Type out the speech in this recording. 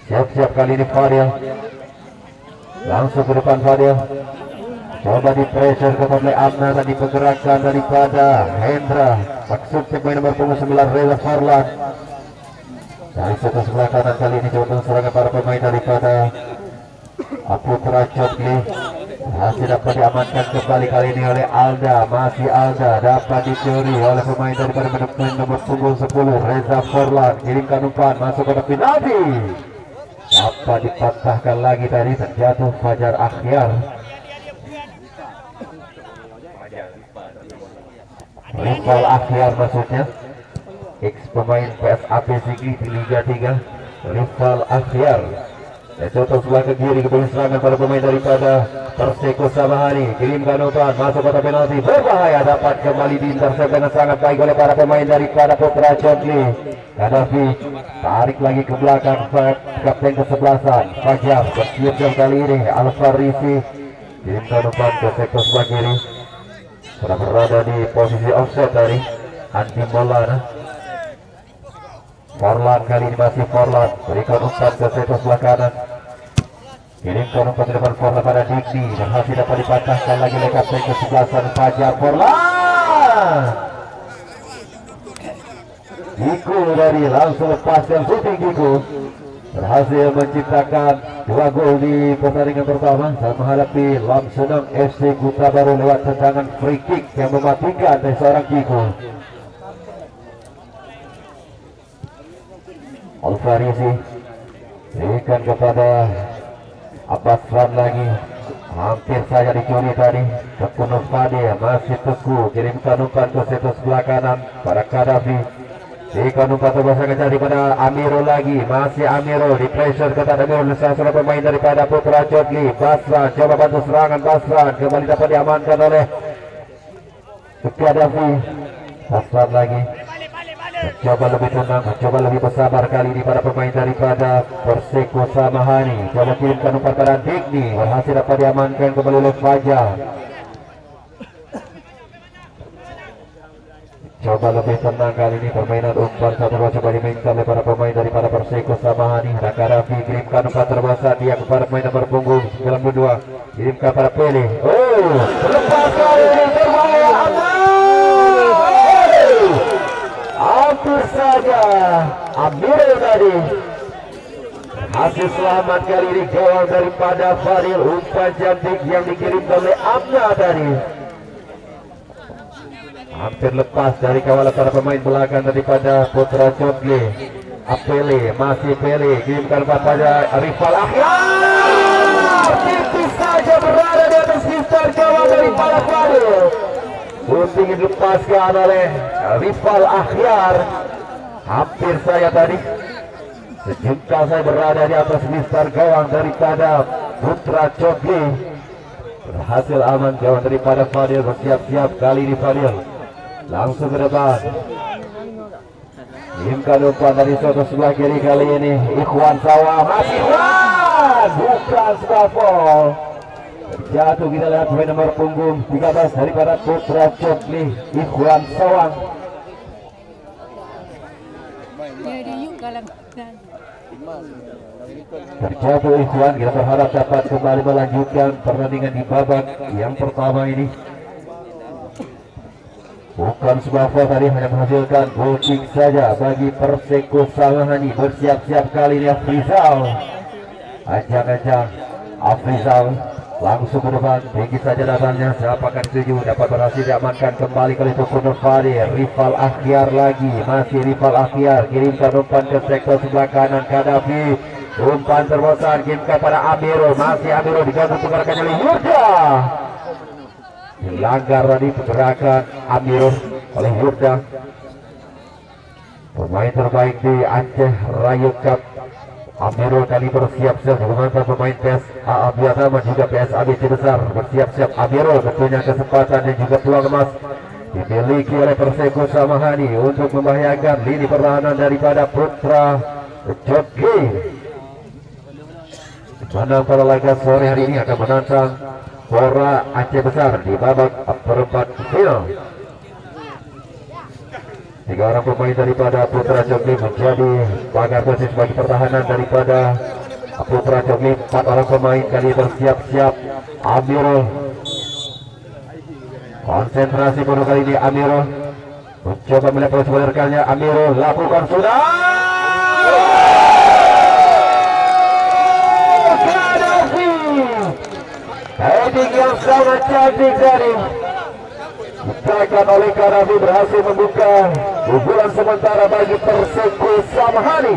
Siap-siap kali ini Fadil. Langsung ke depan Fadil. Coba di pressure kepada Amna, tadi pergerakan daripada Hendra. Maksudnya pemain nomor 9 Reza Farlan. Dari sebelah kanan kali ini coba serangan para pemain daripada Putra Chokli. Masih dapat diamankan kembali kali ini oleh Alda. Masih Alda dapat dicuri oleh pemain daripada pemain nomor 10 Reza Farlan. Kirimkan umpan masuk ke penalti. Dapat dipatahkan lagi tadi, terjatuh Fajar Akhyar. Rival Akhyar maksudnya, ex pemain PSAP Sigli di Liga 3. Rival Akhyar. Contoh sebelah ke kiri kembali serangan pada pemain daripada Perseko Samahani. Kirimkan umpan masuk kotak penalti, berbahaya, dapat kembali diintersep dengan sangat baik oleh para pemain daripada Putra Chokli. Gaddafi tarik lagi ke belakang, kapten kesebelasan Fajar bersiap kali ini. Alfarisi kirimkan umpan ke sektor sebelah kiri, sudah berada di posisi offset dari anti Maulana. Forlan kali ini masih Forlan, berikan umpan ke sektor sebelah kanan, kirimkan umpan ke depan Forlan pada Dikni, berhasil dapat dipatahkan lagi oleh kapten kesebelasan Fajar. Forlan Giku dari langsung lepas yang shooting. Giku berhasil menciptakan 2 gol di pertandingan pertama saat menghadapi Lamsenang FC Kuta Baru lewat tendangan free kick yang mematikan dari seorang Giku. Alfarisi berikan kepada Abbas Ram lagi, hampir saja dicuri tadi. Tekun Fadil masih Teguh, kirimkan umpan ke situs sebelah kanan pada Gaddafi. Berikan umpan terbasakan daripada Amirul lagi, masih Amirul di pressure ketat Amirul, salah seorang pemain daripada Putra Chokli. Basran coba bantu serangan, Basran kembali dapat diamankan oleh Gaddafi. Basran lagi coba lebih tenang, coba lebih bersabar kali ini pada pemain daripada Perseko Samahani. Coba kirimkan umpan pada Dikni, berhasil dapat diamankan kembali oleh Fajar. Coba lebih tenang kali ini permainan umpan satu coba dimainkan oleh para pemain daripada Perseko Samahani. Raka Rafi kirimkan umpan terbesar dia kepada pemain nomor punggung 92, kirimkan pada Pele. Oh, terlepas kali ini berbahaya. Hampir saja Amirul tadi hasil selamat kali ini gawang daripada Fadil. Umpan cantik yang dikirimkan oleh Amna tadi hampir lepas dari kawalan para pemain belakang daripada Putra Chokli. Apele masih Pele, kirimkan pada rival Akhyar, tipis saja berada di atas mistar gawang daripada Fadil. Bunting dilepaskan oleh rival Akhyar. Hampir saya tadi sejengkal saya berada di atas mistar gawang daripada Putra Chokli. Berhasil aman gawang daripada Fadil. Bersiap-siap kali ini Fadil langsung ke depan, kirimkan umpan dari soto sebelah kiri kali ini. Ikhwan Sawah masih Ikhwan, bukan Stafol. Jatuh kita lihat pemain nomor punggung 13 daripada Putra Chokli, Ikhwan Sawang. Terjatuh Ikhwan, kita berharap dapat kembali melanjutkan pertandingan di babak yang pertama ini. Bukan sebuah foul tadi, hanya menghasilkan goal kick saja bagi Perseko Samahani. Bersiap-siap kali ini Afrizal, ajang-ajang Afrizal langsung ke depan, tinggi saja datangnya. Siapa akan setuju, dapat berhasil diamankan kembali kali itu Kunur Fadil. Rival Akhyar lagi, masih rival Akhyar, kirimkan umpan ke sektor sebelah kanan Gaddafi. Umpan terbesar kirimkan pada Amirul, masih Amirul diganggu pergerakannya oleh Yurda. Dilanggar tadi pergerakan Amirul oleh Yurda, pemain terbaik di Aceh Rayu Cup. Amirul kali bersiap-siap mengantar pemain PS Abiatama juga PS ABC besar. Bersiap-siap Amirul, tentunya kesempatan dan juga peluang emas dimiliki oleh Perseko Samahani untuk membahayakan lini pertahanan daripada Putra Chokli. Menang pada laga sore hari ini akan menantang Pora Aceh Besar di babak perempat final. 3 orang pemain daripada Putra Chokli menjadi pagar posisi bagi pertahanan daripada Putra Jomi, 4 orang pemain kali bersiap-siap. Amirul konsentrasi penuh kali ini. Amirul mencoba melihat proses menerkannya. Amirul lakukan sudah. Heading yang sangat cantik dari diberikan oleh Karafi, berhasil membuka keunggulan sementara bagi Perseko Samhani.